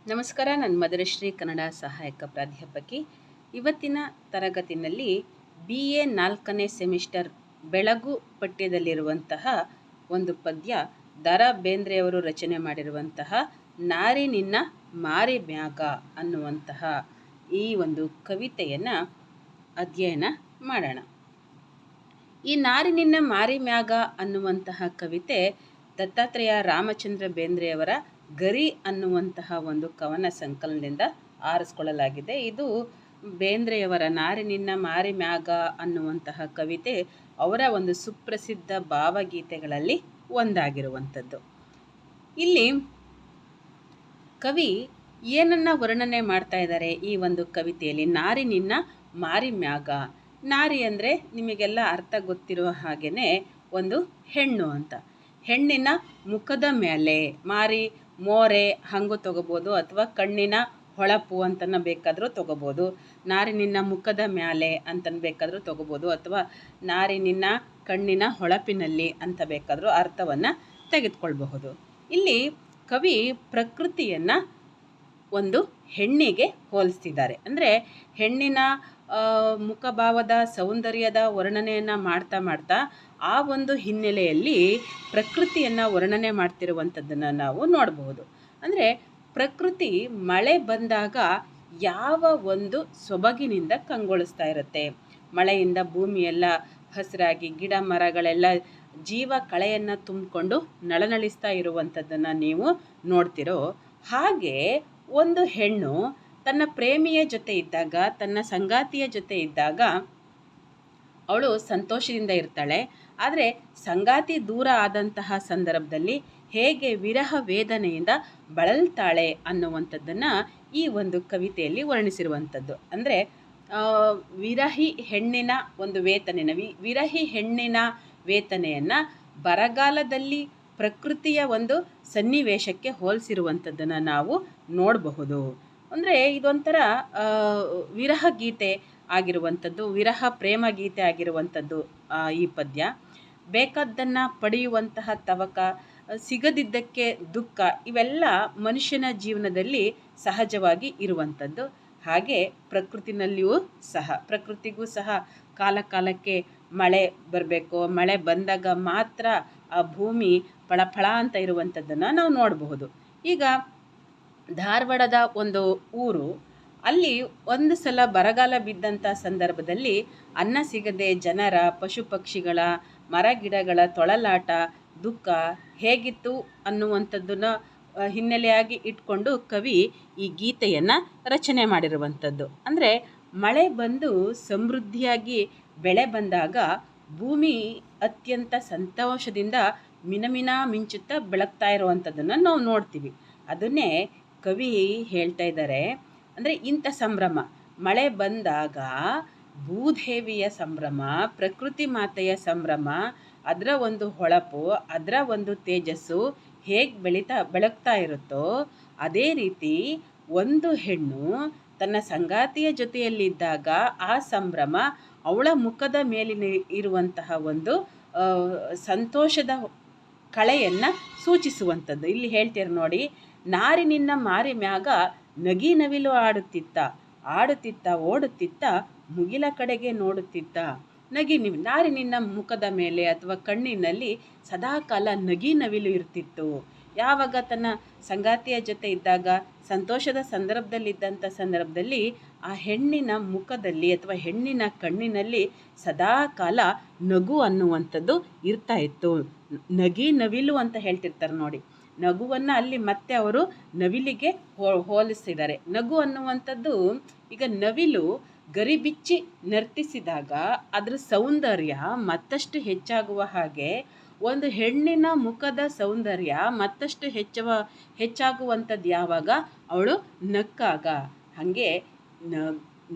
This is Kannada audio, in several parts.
ನಮಸ್ಕಾರ. ನಾನು ಮಧುರಶ್ರೀ, ಕನ್ನಡ ಸಹಾಯಕ ಪ್ರಾಧ್ಯಾಪಕಿ. ಇವತ್ತಿನ ತರಗತಿಯಲ್ಲಿ BA 4ನೇ ಸೆಮಿಸ್ಟರ್ ಬೆಳಗು ಪಠ್ಯದಲ್ಲಿರುವಂತಹ ಒಂದು ಪದ್ಯ, ದ ರಾ ಬೇಂದ್ರೆಯವರು ರಚನೆ ಮಾಡಿರುವಂತಹ ನಾರಿ ನಿನ್ನ ಮಾರಿ ಮ್ಯಾಗ ಅನ್ನುವಂತಹ ಈ ಒಂದು ಕವಿತೆಯನ್ನು ಅಧ್ಯಯನ ಮಾಡೋಣ. ಈ ನಾರಿ ನಿನ್ನ ಮಾರಿ ಮ್ಯಾಗ ಅನ್ನುವಂತಹ ಕವಿತೆ ದತ್ತಾತ್ರೇಯ ರಾಮಚಂದ್ರ ಬೇಂದ್ರೆಯವರ ಗರಿ ಅನ್ನುವಂತಹ ಒಂದು ಕವನ ಸಂಕಲನದಿಂದ ಆರಿಸ್ಕೊಳ್ಳಲಾಗಿದೆ. ಇದು ಬೇಂದ್ರೆಯವರ ನಾರಿ ನಿನ್ನ ಮಾರಿ ಮ್ಯಾಗ ಅನ್ನುವಂತಹ ಕವಿತೆ ಅವರ ಒಂದು ಸುಪ್ರಸಿದ್ಧ ಭಾವಗೀತೆಗಳಲ್ಲಿ ಒಂದಾಗಿರುವಂಥದ್ದು. ಇಲ್ಲಿ ಕವಿ ಏನನ್ನ ವರ್ಣನೆ ಮಾಡ್ತಾ ಇದ್ದಾರೆ ಈ ಒಂದು ಕವಿತೆಯಲ್ಲಿ? ನಾರಿ ನಿನ್ನ ಮಾರಿ ಮ್ಯಾಗ. ನಾರಿ ಅಂದರೆ ನಿಮಗೆಲ್ಲ ಅರ್ಥ ಗೊತ್ತಿರುವ ಹಾಗೆಯೇ ಒಂದು ಹೆಣ್ಣು ಅಂತ. ಹೆಣ್ಣಿನ ಮುಖದ ಮೇಲೆ, ಮಾರಿ ಮೋರೆ ಹಂಗೂ ತಗೋಬೋದು, ಅಥವಾ ಕಣ್ಣಿನ ಹೊಳಪು ಅಂತನ ಬೇಕಾದರೂ ತಗೋಬೋದು. ನಾರಿ ನಿನ್ನ ಮುಖದ ಮ್ಯಾಲೆ ಅಂತನ ಬೇಕಾದರೂ ತಗೋಬೋದು, ಅಥವಾ ನಾರಿ ನಿನ್ನ ಕಣ್ಣಿನ ಹೊಳಪಿನಲ್ಲಿ ಅಂತ ಬೇಕಾದರೂ ಅರ್ಥವನ್ನು ತೆಗೆದುಕೊಳ್ಬಹುದು. ಇಲ್ಲಿ ಕವಿ ಪ್ರಕೃತಿಯನ್ನು ಒಂದು ಹೆಣ್ಣಿಗೆ ಹೋಲಿಸ್ತಿದ್ದಾರೆ. ಅಂದರೆ ಹೆಣ್ಣಿನ ಮುಖಭಾವದ ಸೌಂದರ್ಯದ ವರ್ಣನೆಯನ್ನು ಮಾಡ್ತಾ ಮಾಡ್ತಾ ಆ ಒಂದು ಹಿನ್ನೆಲೆಯಲ್ಲಿ ಪ್ರಕೃತಿಯನ್ನು ವರ್ಣನೆ ಮಾಡ್ತಿರುವಂಥದ್ದನ್ನು ನಾವು ನೋಡಬಹುದು. ಅಂದರೆ ಪ್ರಕೃತಿ ಮಳೆ ಬಂದಾಗ ಯಾವ ಒಂದು ಸೊಬಗಿನಿಂದ ಕಂಗೊಳಿಸ್ತಾ ಇರುತ್ತೆ. ಮಳೆಯಿಂದ ಭೂಮಿಯೆಲ್ಲ ಹಸಿರಾಗಿ ಗಿಡ ಮರಗಳೆಲ್ಲ ಜೀವ ಕಳೆಯನ್ನು ತುಂಬಿಕೊಂಡು ನಳನಳಿಸ್ತಾ ಇರುವಂಥದ್ದನ್ನು ನೀವು ನೋಡ್ತಿರೋ ಹಾಗೆ ಒಂದು ಹೆಣ್ಣು ತನ್ನ ಪ್ರೇಮಿಯ ಜೊತೆ ಇದ್ದಾಗ, ತನ್ನ ಸಂಗಾತಿಯ ಜೊತೆ ಇದ್ದಾಗ ಅವಳು ಸಂತೋಷದಿಂದ ಇರ್ತಾಳೆ. ಆದರೆ ಸಂಗಾತಿ ದೂರ ಆದಂತಹ ಸಂದರ್ಭದಲ್ಲಿ ಹೇಗೆ ವಿರಹ ವೇದನೆಯಿಂದ ಬಳಲ್ತಾಳೆ ಅನ್ನುವಂಥದ್ದನ್ನು ಈ ಒಂದು ಕವಿತೆಯಲ್ಲಿ ವರ್ಣಿಸಿರುವಂಥದ್ದು. ಅಂದರೆ ವಿರಹಿ ಹೆಣ್ಣಿನ ಒಂದು ವಿರಹಿ ಹೆಣ್ಣಿನ ವೇದನೆಯನ್ನು ಬರಗಾಲದಲ್ಲಿ ಪ್ರಕೃತಿಯ ಒಂದು ಸನ್ನಿವೇಶಕ್ಕೆ ಹೋಲಿಸಿರುವಂಥದ್ದನ್ನು ನಾವು ನೋಡಬಹುದು. ಅಂದರೆ ಇದೊಂಥರ ವಿರಹ ಗೀತೆ ಆಗಿರುವಂಥದ್ದು, ವಿರಹ ಪ್ರೇಮ ಗೀತೆ ಆಗಿರುವಂಥದ್ದು ಈ ಪದ್ಯ. ಬೇಕಾದ್ದನ್ನು ಪಡೆಯುವಂತಹ ತವಕ, ಸಿಗದಿದ್ದಕ್ಕೆ ದುಃಖ, ಇವೆಲ್ಲ ಮನುಷ್ಯನ ಜೀವನದಲ್ಲಿ ಸಹಜವಾಗಿ ಇರುವಂಥದ್ದು. ಹಾಗೆ ಪ್ರಕೃತಿಗೂ ಸಹ ಕಾಲ ಕಾಲಕ್ಕೆ ಮಳೆ ಬರಬೇಕು. ಮಳೆ ಬಂದಾಗ ಮಾತ್ರ ಆ ಭೂಮಿ ಫಳಫಳ ಅಂತ ಇರುವಂಥದ್ದನ್ನು ನಾವು ನೋಡಬಹುದು. ಈಗ ಧಾರವಾಡದ ಒಂದು ಊರು, ಅಲ್ಲಿ ಒಂದು ಸಲ ಬರಗಾಲ ಬಿದ್ದಂಥ ಸಂದರ್ಭದಲ್ಲಿ ಅನ್ನ ಸಿಗದೆ ಜನರ, ಪಶು ಪಕ್ಷಿಗಳ, ಮರ ಗಿಡಗಳ ತೊಳಲಾಟ, ದುಃಖ ಹೇಗಿತ್ತು ಅನ್ನುವಂಥದ್ದನ್ನು ಹಿನ್ನೆಲೆಯಾಗಿ ಇಟ್ಕೊಂಡು ಕವಿ ಈ ಗೀತೆಯನ್ನು ರಚನೆ ಮಾಡಿರುವಂಥದ್ದು. ಅಂದರೆ ಮಳೆ ಬಂದು ಸಮೃದ್ಧಿಯಾಗಿ ಬೆಳೆ ಬಂದಾಗ ಭೂಮಿ ಅತ್ಯಂತ ಸಂತೋಷದಿಂದ ಮಿನಮಿನ ಮಿಂಚುತ್ತಾ ಬೆಳಗ್ತಾ ಇರುವಂಥದ್ದನ್ನು ನಾವು ನೋಡ್ತೀವಿ. ಅದನ್ನೇ ಕವಿ ಹೇಳ್ತಾ ಇದ್ದಾರೆ. ಅಂದರೆ ಇಂಥ ಸಂಭ್ರಮ, ಮಳೆ ಬಂದಾಗ ಭೂದೇವಿಯ ಸಂಭ್ರಮ, ಪ್ರಕೃತಿ ಮಾತೆಯ ಸಂಭ್ರಮ, ಅದರ ಒಂದು ಹೊಳಪು, ಅದರ ಒಂದು ತೇಜಸ್ಸು ಹೇಗೆ ಬೆಳಗ್ತಾ ಇರುತ್ತೋ ಅದೇ ರೀತಿ ಒಂದು ಹೆಣ್ಣು ತನ್ನ ಸಂಗಾತಿಯ ಜೊತೆಯಲ್ಲಿದ್ದಾಗ ಆ ಸಂಭ್ರಮ ಅವಳ ಮುಖದ ಮೇಲಿನ ಇರುವಂತಹ ಒಂದು ಸಂತೋಷದ ಕಳೆಯನ್ನು ಸೂಚಿಸುವಂಥದ್ದು. ಇಲ್ಲಿ ಹೇಳ್ತೀರ ನೋಡಿ, ನಾರಿ ನಿನ್ನ ಮಾರಿ ಮ್ಯಾಗ ನಗಿ ನವಿಲು ಆಡುತ್ತಿತ್ತ ಓಡುತ್ತಿತ್ತ ಮುಗಿಲ ಕಡೆಗೆ ನೋಡುತ್ತಿತ್ತ. ನಾರಿ ನಿನ್ನ ಮುಖದ ಮೇಲೆ ಅಥವಾ ಕಣ್ಣಿನಲ್ಲಿ ಸದಾಕಾಲ ನಗಿ ನವಿಲು ಇರ್ತಿತ್ತು. ಯಾವಾಗ ತನ್ನ ಸಂಗಾತಿಯ ಜೊತೆ ಇದ್ದಾಗ, ಸಂತೋಷದ ಸಂದರ್ಭದಲ್ಲಿ ಆ ಹೆಣ್ಣಿನ ಮುಖದಲ್ಲಿ ಅಥವಾ ಹೆಣ್ಣಿನ ಕಣ್ಣಿನಲ್ಲಿ ಸದಾಕಾಲ ನಗು ಅನ್ನುವಂಥದ್ದು ಇರ್ತಾ ಇತ್ತು. ನಗಿ ನವಿಲು ಅಂತ ಹೇಳ್ತಿರ್ತಾರೆ ನೋಡಿ. ನಗುವನ್ನು ಅಲ್ಲಿ ಮತ್ತೆ ಅವರು ನವಿಲಿಗೆ ಹೋಲಿಸಿದ್ದಾರೆ. ನಗು ಅನ್ನುವಂಥದ್ದು, ಈಗ ನವಿಲು ಗರಿಬಿಚ್ಚಿ ನರ್ತಿಸಿದಾಗ ಅದರ ಸೌಂದರ್ಯ ಮತ್ತಷ್ಟು ಹೆಚ್ಚಾಗುವ ಹಾಗೆ ಒಂದು ಹೆಣ್ಣಿನ ಮುಖದ ಸೌಂದರ್ಯ ಮತ್ತಷ್ಟು ಹೆಚ್ಚಾಗುವಂಥದ್ದು ಯಾವಾಗ? ಅವಳು ನಕ್ಕಾಗ. ಹಾಗೆ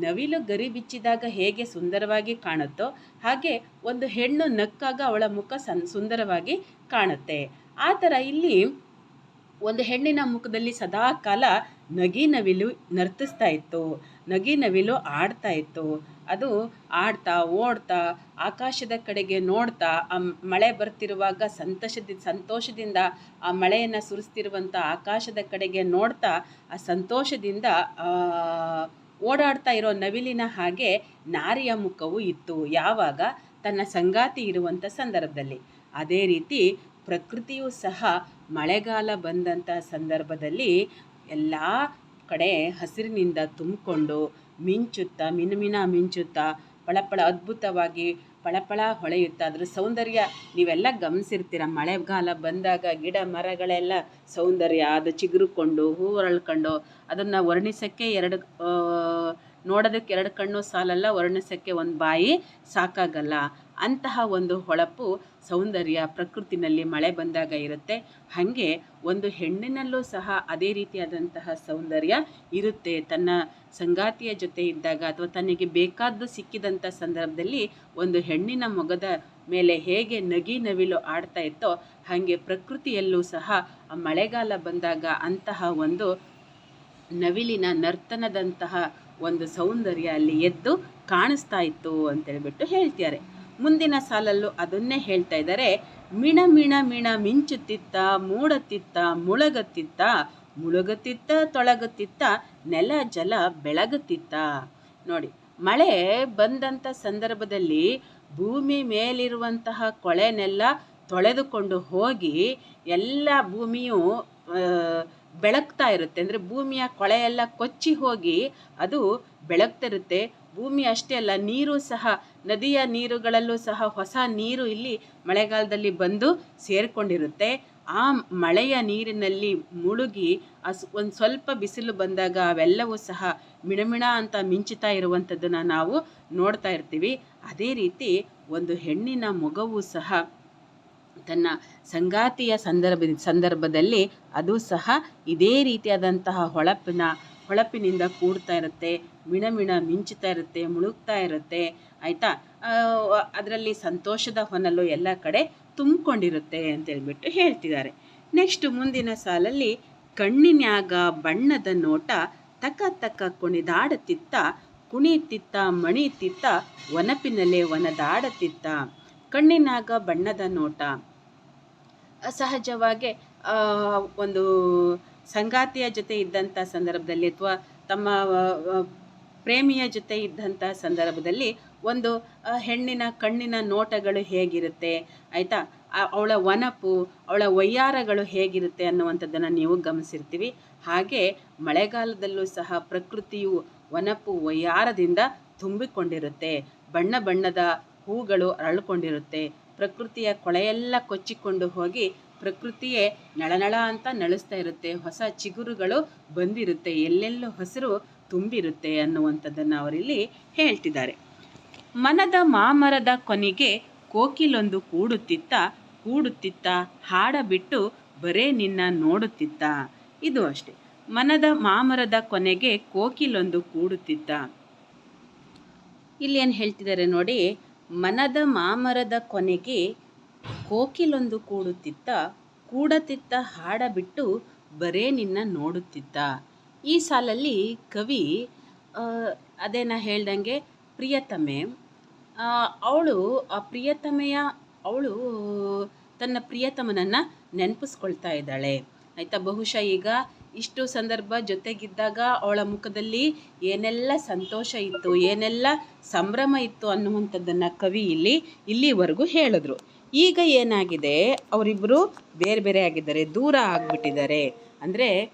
ನವಿಲು ಗರಿ ಬಿಚ್ಚಿದಾಗ ಹೇಗೆ ಸುಂದರವಾಗಿ ಕಾಣುತ್ತೋ ಹಾಗೆ ಒಂದು ಹೆಣ್ಣು ನಕ್ಕಾಗ ಅವಳ ಮುಖ ಸುಂದರವಾಗಿ ಕಾಣುತ್ತೆ. ಆ ಥರ ಇಲ್ಲಿ ಒಂದು ಹೆಣ್ಣಿನ ಮುಖದಲ್ಲಿ ಸದಾ ಕಾಲ ನಗಿನವಿಲು ನರ್ತಿಸ್ತಾ ಇತ್ತು, ನಗಿನವಿಲು ಆಡ್ತಾ ಇತ್ತು. ಅದು ಆಡ್ತಾ ಓಡ್ತಾ ಆಕಾಶದ ಕಡೆಗೆ ನೋಡ್ತಾ ಆ ಮಳೆ ಬರ್ತಿರುವಾಗ ಸಂತೋಷದಿಂದ ಆ ಮಳೆಯನ್ನು ಸುರಿಸ್ತಿರುವಂಥ ಆಕಾಶದ ಕಡೆಗೆ ನೋಡ್ತಾ ಆ ಸಂತೋಷದಿಂದ ಓಡಾಡ್ತಾ ಇರೋ ನವಿಲಿನ ಹಾಗೆ ನಾರಿಯ ಮುಖವು ಇತ್ತು, ಯಾವಾಗ ತನ್ನ ಸಂಗಾತಿ ಇರುವಂಥ ಸಂದರ್ಭದಲ್ಲಿ. ಅದೇ ರೀತಿ ಪ್ರಕೃತಿಯೂ ಸಹ ಮಳೆಗಾಲ ಬಂದಂಥ ಸಂದರ್ಭದಲ್ಲಿ ಎಲ್ಲ ಕಡೆ ಹಸಿರಿನಿಂದ ತುಂಬಿಕೊಂಡು ಮಿಂಚುತ್ತಾ ಮಿನುಮಿನುತ್ತಾ ಪಳಪಳ ಅದ್ಭುತವಾಗಿ ಪಳಪಳ ಹೊಳೆಯುತ್ತಾ ಅದ್ರ ಸೌಂದರ್ಯ ನೀವೆಲ್ಲ ಗಮನಿಸಿರ್ತೀರ. ಮಳೆಗಾಲ ಬಂದಾಗ ಗಿಡ ಮರಗಳೆಲ್ಲ ಸೌಂದರ್ಯ ಅದು ಚಿಗುರುಕೊಂಡು ಹೂವು ಅರಳ್ಕೊಂಡು ಅದನ್ನು ವರ್ಣಿಸೋಕ್ಕೆ ನೋಡೋದಕ್ಕೆ 2 ಕಣ್ಣು ಸಾಲಲ್ಲ, ವರ್ಣಿಸೋಕ್ಕೆ ಒಂದು ಬಾಯಿ ಸಾಕಾಗಲ್ಲ. ಅಂತಹ ಒಂದು ಹೊಳಪು ಸೌಂದರ್ಯ ಪ್ರಕೃತಿನಲ್ಲಿ ಮಳೆ ಬಂದಾಗ ಇರುತ್ತೆ. ಹಾಗೆ ಒಂದು ಹೆಣ್ಣಿನಲ್ಲೂ ಸಹ ಅದೇ ರೀತಿಯಾದಂತಹ ಸೌಂದರ್ಯ ಇರುತ್ತೆ. ತನ್ನ ಸಂಗಾತಿಯ ಜೊತೆ ಇದ್ದಾಗ ಅಥವಾ ತನಗೆ ಬೇಕಾದ್ದು ಸಿಕ್ಕಿದಂಥ ಸಂದರ್ಭದಲ್ಲಿ ಒಂದು ಹೆಣ್ಣಿನ ಮೊಗದ ಮೇಲೆ ಹೇಗೆ ನವಿಲು ಆಡ್ತಾ ಇತ್ತೋ ಹಾಗೆ ಪ್ರಕೃತಿಯಲ್ಲೂ ಸಹ ಆ ಮಳೆಗಾಲ ಬಂದಾಗ ಅಂತಹ ಒಂದು ನವಿಲಿನ ನರ್ತನದಂತಹ ಒಂದು ಸೌಂದರ್ಯ ಅಲ್ಲಿ ಎದ್ದು ಕಾಣಿಸ್ತಾ ಇತ್ತು ಅಂತೇಳ್ಬಿಟ್ಟು ಹೇಳ್ತಾರೆ. ಮುಂದಿನ ಸಾಲಲ್ಲೂ ಅದನ್ನೇ ಹೇಳ್ತಾ ಇದ್ದಾರೆ. ಮಿಣ ಮಿಣ ಮಿಣ ಮಿಂಚುತ್ತಿತ್ತ ಮೂಡತ್ತಿತ್ತ ಮುಳುಗತ್ತಿತ್ತ ಮುಳುಗುತ್ತಿತ್ತ ತೊಳಗುತ್ತಿತ್ತ ನೆಲ ಜಲ ಬೆಳಗುತ್ತಿತ್ತ. ನೋಡಿ, ಮಳೆ ಬಂದಂಥ ಸಂದರ್ಭದಲ್ಲಿ ಭೂಮಿ ಮೇಲಿರುವಂತಹ ಕೊಳೆನೆಲ್ಲ ತೊಳೆದುಕೊಂಡು ಹೋಗಿ ಎಲ್ಲ ಭೂಮಿಯು ಬೆಳಗ್ತಾ ಇರುತ್ತೆ. ಅಂದರೆ ಭೂಮಿಯ ಕೊಳೆಯೆಲ್ಲ ಕೊಚ್ಚಿ ಹೋಗಿ ಅದು ಬೆಳಗ್ತಿರುತ್ತೆ. ಭೂಮಿ ಅಷ್ಟೇ ಅಲ್ಲ, ನೀರು ಸಹ, ನದಿಯ ನೀರುಗಳಲ್ಲೂ ಸಹ ಹೊಸ ನೀರು ಇಲ್ಲಿ ಮಳೆಗಾಲದಲ್ಲಿ ಬಂದು ಸೇರಿಕೊಂಡಿರುತ್ತೆ. ಆ ಮಳೆಯ ನೀರಿನಲ್ಲಿ ಮುಳುಗಿ ಒಂದು ಸ್ವಲ್ಪ ಬಿಸಿಲು ಬಂದಾಗ ಅವೆಲ್ಲವೂ ಸಹ ಮಿಣಮಿಣ ಅಂತ ಮಿಂಚುತ್ತಾ ಇರುವಂಥದ್ದನ್ನು ನಾವು ನೋಡ್ತಾ ಇರ್ತೀವಿ. ಅದೇ ರೀತಿ ಒಂದು ಹೆಣ್ಣಿನ ಮೊಗವು ಸಹ ತನ್ನ ಸಂಗಾತಿಯ ಸಂದರ್ಭದಲ್ಲಿ ಅದು ಸಹ ಇದೇ ರೀತಿಯಾದಂತಹ ಹೊಳಪಿನಿಂದ ಕೂಡ್ತಾ ಇರುತ್ತೆ, ಮಿಣಮಿಣ ಮಿಂಚುತ್ತಾ ಇರುತ್ತೆ, ಮುಳುಗ್ತಾ ಇರುತ್ತೆ. ಆಯಿತಾ, ಅದರಲ್ಲಿ ಸಂತೋಷದ ಹೊನಲು ಎಲ್ಲ ಕಡೆ ತುಂಬಿಕೊಂಡಿರುತ್ತೆ ಅಂತೇಳ್ಬಿಟ್ಟು ಹೇಳ್ತಿದ್ದಾರೆ. ನೆಕ್ಸ್ಟ್ ಮುಂದಿನ ಸಾಲಲ್ಲಿ ಕಣ್ಣಿನ್ಯಾಗ ಬಣ್ಣದ ನೋಟ ತಕ ತಕ ಕುಣಿದಾಡುತ್ತಿತ್ತ ಕುಣಿತಿತ್ತ ಮಣಿತಿತ್ತ ಒನಪಿನಲ್ಲೇ ಒನದಾಡುತ್ತಿತ್ತ. ಕಣ್ಣಿನಾಗ ಬಣ್ಣದ ನೋಟ ಸಹಜವಾಗಿ ಒಂದು ಸಂಗಾತಿಯ ಜೊತೆ ಇದ್ದಂಥ ಸಂದರ್ಭದಲ್ಲಿ ಅಥವಾ ತಮ್ಮ ಪ್ರೇಮಿಯ ಜೊತೆ ಇದ್ದಂಥ ಸಂದರ್ಭದಲ್ಲಿ ಒಂದು ಹೆಣ್ಣಿನ ಕಣ್ಣಿನ ನೋಟಗಳು ಹೇಗಿರುತ್ತೆ, ಆಯಿತಾ, ಅವಳ ವನಪು, ಅವಳ ವಯ್ಯಾರಗಳು ಹೇಗಿರುತ್ತೆ ಅನ್ನುವಂಥದ್ದನ್ನು ನೀವು ಗಮನಿಸಿರ್ತೀವಿ. ಹಾಗೆ ಮಳೆಗಾಲದಲ್ಲೂ ಸಹ ಪ್ರಕೃತಿಯು ವನಪು ವಯ್ಯಾರದಿಂದ ತುಂಬಿಕೊಂಡಿರುತ್ತೆ. ಬಣ್ಣ ಬಣ್ಣದ ಹೂಗಳು ಅರಳಿಕೊಂಡಿರುತ್ತೆ. ಪ್ರಕೃತಿಯ ಕೊಳೆಯೆಲ್ಲ ಕೊಚ್ಚಿಕೊಂಡು ಹೋಗಿ ಪ್ರಕೃತಿಯೇ ನಳನಳ ಅಂತ ನಳಿಸ್ತಾ ಇರುತ್ತೆ. ಹೊಸ ಚಿಗುರುಗಳು ಬಂದಿರುತ್ತೆ, ಎಲ್ಲೆಲ್ಲೂ ಹಸಿರು ತುಂಬಿರುತ್ತೆ ಅನ್ನುವಂಥದ್ದನ್ನು ಅವರಿಲ್ಲಿ ಹೇಳ್ತಿದ್ದಾರೆ. ಮನದ ಮಾಮರದ ಕೊನೆಗೆ ಕೋಕಿಲೊಂದು ಕೂಡುತ್ತಿತ್ತ ಹಾಡ ಬಿಟ್ಟು ಬರೇ ನಿನ್ನ ನೋಡುತ್ತಿತ್ತ. ಇದು ಅಷ್ಟೆ, ಮನದ ಮಾಮರದ ಕೊನೆಗೆ ಕೋಕಿಲೊಂದು ಕೂಡುತ್ತಿತ್ತ. ಇಲ್ಲಿ ಏನು ಹೇಳ್ತಿದ್ದಾರೆ ನೋಡಿ, ಮನದ ಮಾಮರದ ಕೊನೆಗೆ ಕೋಕಿಲೊಂದು ಕೂಡತಿತ್ತ ಹಾಡ ಬಿಟ್ಟು ಬರೇ ನಿನ್ನ ನೋಡುತ್ತಿತ್ತ. ಈ ಸಾಲಲ್ಲಿ ಕವಿ ಅದೇನ ಹೇಳ್ದಂಗೆ ಪ್ರಿಯತಮೆ, ಅವಳು ತನ್ನ ಪ್ರಿಯತಮನನ್ನು ನೆನಪಿಸ್ಕೊಳ್ತಾ ಇದ್ದಾಳೆ. ಆಯಿತಾ, ಬಹುಶಃ ಈಗ ಇಷ್ಟು ಸಂದರ್ಭ ಜೊತೆಗಿದ್ದಾಗ ಅವಳ ಮುಖದಲ್ಲಿ ಏನೆಲ್ಲ ಸಂತೋಷ ಇತ್ತು, ಏನೆಲ್ಲ ಸಂಭ್ರಮ ಇತ್ತು ಅನ್ನುವಂಥದ್ದನ್ನು ಕವಿ ಇಲ್ಲಿವರೆಗೂ ಹೇಳಿದ್ರು. ಈಗ ಏನಾಗಿದೆ, ಅವರಿಬ್ಬರು ಬೇರೆ ಬೇರೆ ಆಗಿದ್ದಾರೆ, ದೂರ ಆಗಿಬಿಟ್ಟಿದ್ದಾರೆ. ಅಂದರೆ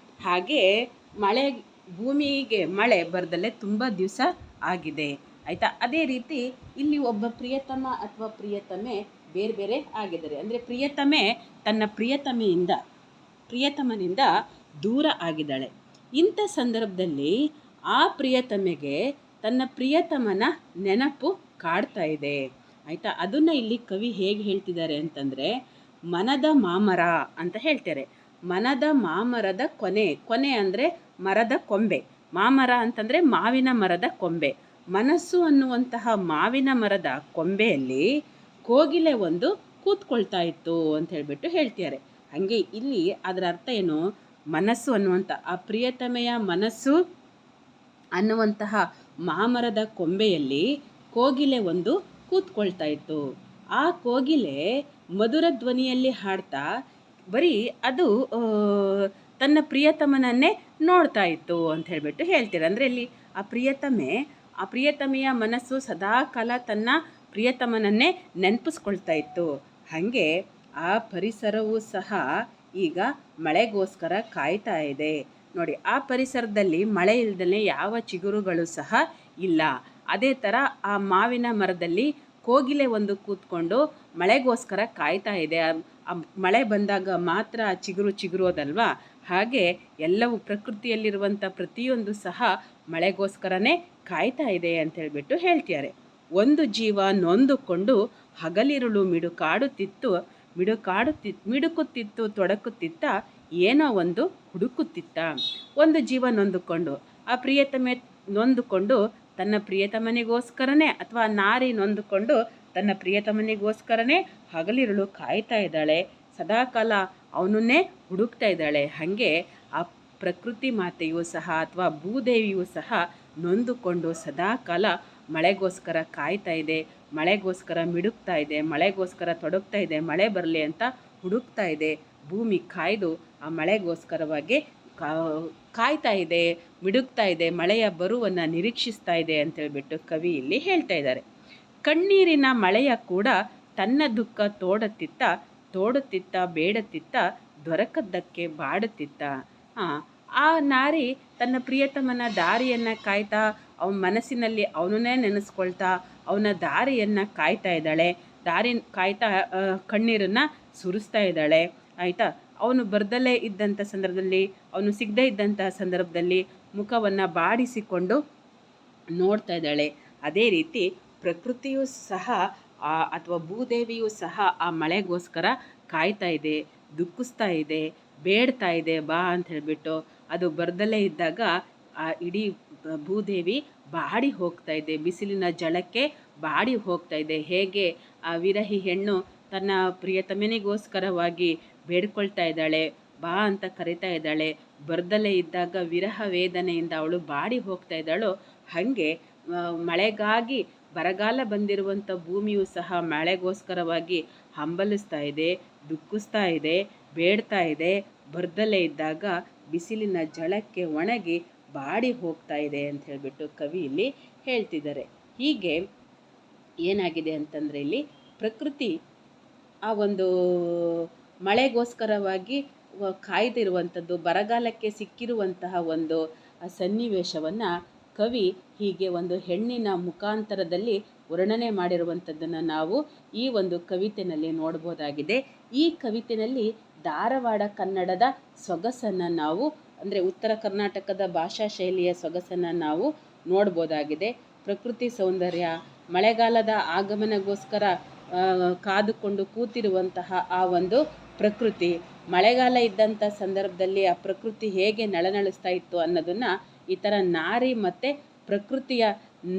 ಹಾಗೆ ಭೂಮಿಗೆ ಮಳೆ ಬರದಲ್ಲೇ ತುಂಬ ದಿವಸ ಆಗಿದೆ. ಆಯಿತಾ, ಅದೇ ರೀತಿ ಇಲ್ಲಿ ಒಬ್ಬ ಪ್ರಿಯತಮ ಅಥವಾ ಪ್ರಿಯತಮೆ ಬೇರೆ ಬೇರೆ ಆಗಿದ್ದಾರೆ. ಅಂದರೆ ಪ್ರಿಯತಮೆ ತನ್ನ ಪ್ರಿಯತಮನಿಂದ ದೂರ ಆಗಿದ್ದಾಳೆ. ಇಂಥ ಸಂದರ್ಭದಲ್ಲಿ ಆ ಪ್ರಿಯತಮೆಗೆ ತನ್ನ ಪ್ರಿಯತಮನ ನೆನಪು ಕಾಡ್ತಾ ಇದೆ. ಆಯಿತಾ, ಅದನ್ನು ಇಲ್ಲಿ ಕವಿ ಹೇಗೆ ಹೇಳ್ತಿದ್ದಾರೆ ಅಂತಂದರೆ, ಮನದ ಮಾಮರ ಅಂತ ಹೇಳ್ತಾರೆ. ಮನದ ಮಾಮರದ ಕೊನೆ ಅಂದರೆ ಮರದ ಕೊಂಬೆ. ಮಾಮರ ಅಂತಂದರೆ ಮಾವಿನ ಮರದ ಕೊಂಬೆ. ಮನಸ್ಸು ಅನ್ನುವಂತಹ ಮಾವಿನ ಮರದ ಕೊಂಬೆಯಲ್ಲಿ ಕೋಗಿಲೆ ಒಂದು ಕೂತ್ಕೊಳ್ತಾ ಇತ್ತು ಅಂತ ಹೇಳ್ಬಿಟ್ಟು ಹೇಳ್ತಿದ್ದಾರೆ. ಹಾಗೆ ಇಲ್ಲಿ ಅದರ ಅರ್ಥ ಏನು, ಮನಸ್ಸು ಅನ್ನುವಂಥ ಆ ಪ್ರಿಯತಮೆಯ ಮನಸ್ಸು ಅನ್ನುವಂತಹ ಮಾಮರದ ಕೊಂಬೆಯಲ್ಲಿ ಕೋಗಿಲೆ ಒಂದು ಕೂತ್ಕೊಳ್ತಾ ಇತ್ತು. ಆ ಕೋಗಿಲೆ ಮಧುರ ಧ್ವನಿಯಲ್ಲಿ ಹಾಡ್ತಾ ಬರೀ ಅದು ತನ್ನ ಪ್ರಿಯತಮನನ್ನೇ ನೋಡ್ತಾ ಇತ್ತು ಅಂತ ಹೇಳ್ಬಿಟ್ಟು ಹೇಳ್ತೀರ. ಅಂದರೆ ಇಲ್ಲಿ ಆ ಪ್ರಿಯತಮೆಯ ಮನಸ್ಸು ಸದಾಕಾಲ ತನ್ನ ಪ್ರಿಯತಮನನ್ನೇ ನೆನಪಿಸ್ಕೊಳ್ತಾ ಇತ್ತು. ಹಾಗೆ ಆ ಪರಿಸರವೂ ಸಹ ಈಗ ಮಳೆಗೋಸ್ಕರ ಕಾಯ್ತಾ ಇದೆ. ನೋಡಿ, ಆ ಪರಿಸರದಲ್ಲಿ ಮಳೆ ಇಲ್ದಲೇ ಯಾವ ಚಿಗುರುಗಳು ಸಹ ಇಲ್ಲ. ಅದೇ ಥರ ಆ ಮಾವಿನ ಮರದಲ್ಲಿ ಕೋಗಿಲೆ ಒಂದು ಕೂತ್ಕೊಂಡು ಮಳೆಗೋಸ್ಕರ ಕಾಯ್ತಾ ಇದೆ. ಆ ಮಳೆ ಬಂದಾಗ ಮಾತ್ರ ಚಿಗುರೋದಲ್ವಾ. ಹಾಗೆ ಎಲ್ಲವೂ ಪ್ರಕೃತಿಯಲ್ಲಿರುವಂಥ ಪ್ರತಿಯೊಂದು ಸಹ ಮಳೆಗೋಸ್ಕರನೇ ಕಾಯ್ತಾ ಇದೆ ಅಂತ ಹೇಳ್ಬಿಟ್ಟು ಹೇಳ್ತಿದ್ದಾರೆ. ಒಂದು ಜೀವ ನೊಂದುಕೊಂಡು ಹಗಲಿರುಳು ಮಿಡುಕುತ್ತಿತ್ತು ತೊಡಕುತ್ತಿತ್ತ ಏನೋ ಒಂದು ಹುಡುಕುತ್ತಿತ್ತ. ಒಂದು ಜೀವ ನೊಂದುಕೊಂಡು, ಆ ಪ್ರಿಯತಮೆ ನೊಂದುಕೊಂಡು ತನ್ನ ಪ್ರಿಯತಮನಿಗೋಸ್ಕರನೇ, ಅಥವಾ ನಾರಿ ನೊಂದುಕೊಂಡು ತನ್ನ ಪ್ರಿಯತಮನಿಗೋಸ್ಕರನೇ ಹಗಲಿರುಳು ಕಾಯ್ತಾ ಇದ್ದಾಳೆ, ಸದಾಕಾಲ ಅವನನ್ನೇ ಹುಡುಕ್ತಾ ಇದ್ದಾಳೆ. ಹಾಗೆ ಆ ಪ್ರಕೃತಿ ಮಾತೆಯೂ ಸಹ ಅಥವಾ ಭೂದೇವಿಯೂ ಸಹ ನೊಂದುಕೊಂಡು ಸದಾಕಾಲ ಮಳೆಗೋಸ್ಕರ ಕಾಯ್ತಾ ಇದೆ, ಮಳೆಗೋಸ್ಕರ ಮಿಡುಕ್ತಾ ಇದೆ, ಮಳೆಗೋಸ್ಕರ ತೊಡಗ್ತಾ ಇದೆ, ಮಳೆ ಬರಲಿ ಅಂತ ಹುಡುಕ್ತಾ ಇದೆ. ಭೂಮಿ ಕಾಯ್ದು ಆ ಮಳೆಗೋಸ್ಕರವಾಗಿ ಕಾಯ್ತಾ ಇದೆ, ಮಿಡುಕ್ತಾ ಇದೆ, ಮಳೆಯ ಬರುವನ್ನು ನಿರೀಕ್ಷಿಸ್ತಾ ಇದೆ ಅಂತೇಳ್ಬಿಟ್ಟು ಕವಿ ಇಲ್ಲಿ ಹೇಳ್ತಾ ಇದ್ದಾರೆ. ಕಣ್ಣೀರಿನ ಮಳೆಯ ಕೂಡ ತನ್ನ ದುಃಖ ತೋಡುತ್ತಿತ್ತ ಬೇಡುತ್ತಿತ್ತ ದೊರಕದ್ದಕ್ಕೆ ಬಾಡುತ್ತಿತ್ತ. ಆ ನಾರಿ ತನ್ನ ಪ್ರಿಯತಮನ ದಾರಿಯನ್ನು ಕಾಯ್ತಾ, ಅವನ ಮನಸ್ಸಿನಲ್ಲಿ ಅವನನ್ನೇ ನೆನೆಸ್ಕೊಳ್ತಾ ಅವನ ದಾರಿಯನ್ನು ಕಾಯ್ತಾ ಇದ್ದಾಳೆ. ದಾರಿ ಕಾಯ್ತಾ ಕಣ್ಣೀರನ್ನು ಸುರಿಸ್ತಾ ಇದ್ದಾಳೆ. ಆಯಿತಾ, ಅವನು ಬರ್ದಲೇ ಇದ್ದಂಥ ಸಂದರ್ಭದಲ್ಲಿ, ಅವನು ಸಿಗದೇ ಇದ್ದಂಥ ಸಂದರ್ಭದಲ್ಲಿ ಮುಖವನ್ನು ಬಾಡಿಸಿಕೊಂಡು ನೋಡ್ತಾ ಇದ್ದಾಳೆ. ಅದೇ ರೀತಿ ಪ್ರಕೃತಿಯೂ ಸಹ ಅಥವಾ ಭೂದೇವಿಯೂ ಸಹ ಆ ಮಳೆಗೋಸ್ಕರ ಕಾಯ್ತಾ ಇದೆ, ದುಃಖಿಸ್ತಾ ಇದೆ, ಬೇಡ್ತಾ ಇದೆ ಬಾ ಅಂತ ಹೇಳಿಬಿಟ್ಟು. ಅದು ಬರ್ದಲೇ ಇದ್ದಾಗ ಆ ಇಡೀ ಭೂದೇವಿ ಬಾಡಿ ಹೋಗ್ತಾ ಇದೆ, ಬಿಸಿಲಿನ ಜಳಕ್ಕೆ ಬಾಡಿ ಹೋಗ್ತಾ ಇದೆ. ಹೇಗೆ ಆ ವಿರಹಿ ಹೆಣ್ಣು ತನ್ನ ಪ್ರಿಯತಮನಿಗೋಸ್ಕರವಾಗಿ ಬೇಡ್ಕೊಳ್ತಾ ಇದ್ದಾಳೆ, ಬಾ ಅಂತ ಕರಿತಾ ಇದ್ದಾಳೆ, ಬರ್ದಲೇ ಇದ್ದಾಗ ವಿರಹ ವೇದನೆಯಿಂದ ಅವಳು ಬಾಡಿ ಹೋಗ್ತಾ ಇದ್ದಾಳೋ, ಹಾಗೆ ಮಳೆಗಾಗಿ ಬರಗಾಲ ಬಂದಿರುವಂಥ ಭೂಮಿಯೂ ಸಹ ಮಳೆಗೋಸ್ಕರವಾಗಿ ಹಂಬಲಿಸ್ತಾ ಇದೆ, ದುಃಖಿಸ್ತಾ ಇದೆ, ಬೇಡ್ತಾ ಇದೆ. ಬರ್ದಲೇ ಇದ್ದಾಗ ಬಿಸಿಲಿನ ಜಳಕ್ಕೆ ಒಣಗಿ ಬಾಡಿ ಹೋಗ್ತಾ ಇದೆ ಅಂತ ಹೇಳಿಬಿಟ್ಟು ಕವಿ ಇಲ್ಲಿ ಹೇಳ್ತಿದ್ದಾರೆ. ಹೀಗೆ ಏನಾಗಿದೆ ಅಂತಂದರೆ, ಇಲ್ಲಿ ಪ್ರಕೃತಿ ಆ ಒಂದು ಮಳೆಗೋಸ್ಕರವಾಗಿ ಕಾಯ್ದಿರುವಂಥದ್ದು, ಬರಗಾಲಕ್ಕೆ ಸಿಕ್ಕಿರುವಂತಹ ಒಂದು ಸನ್ನಿವೇಶವನ್ನು ಕವಿ ಹೀಗೆ ಒಂದು ಹೆಣ್ಣಿನ ಮುಖಾಂತರದಲ್ಲಿ ವರ್ಣನೆ ಮಾಡಿರುವಂಥದ್ದನ್ನು ನಾವು ಈ ಒಂದು ಕವಿತೆಯಲ್ಲಿ ನೋಡ್ಬೋದಾಗಿದೆ. ಈ ಕವಿತೆಯಲ್ಲಿ ಧಾರವಾಡ ಕನ್ನಡದ ಸೊಗಸನ್ನು ನಾವು, ಅಂದರೆ ಉತ್ತರ ಕರ್ನಾಟಕದ ಭಾಷಾ ಶೈಲಿಯ ಸೊಗಸನ್ನು ನಾವು ನೋಡ್ಬೋದಾಗಿದೆ. ಪ್ರಕೃತಿ ಸೌಂದರ್ಯ, ಮಳೆಗಾಲದ ಆಗಮನಗೋಸ್ಕರ ಕಾದುಕೊಂಡು ಕೂತಿರುವಂತಹ ಆ ಒಂದು ಪ್ರಕೃತಿ, ಮಳೆಗಾಲ ಇದ್ದಂಥ ಸಂದರ್ಭದಲ್ಲಿ ಆ ಪ್ರಕೃತಿ ಹೇಗೆ ನಳನಳಿಸ್ತಾ ಇತ್ತು ಅನ್ನೋದನ್ನು ಈ ಥರ ನಾರಿ ಮತ್ತು ಪ್ರಕೃತಿಯ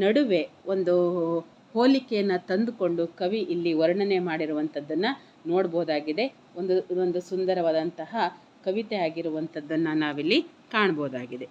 ನಡುವೆ ಒಂದು ಹೋಲಿಕೆಯನ್ನು ತಂದುಕೊಂಡು ಕವಿ ಇಲ್ಲಿ ವರ್ಣನೆ ಮಾಡಿರುವಂಥದ್ದನ್ನು ನೋಡ್ಬೋದಾಗಿದೆ. ಒಂದು ಸುಂದರವಾದಂತಹ ಕವಿತೆ ಆಗಿರುವಂಥದ್ದನ್ನು ನಾವಿಲ್ಲಿ ಕಾಣ್ಬೋದಾಗಿದೆ.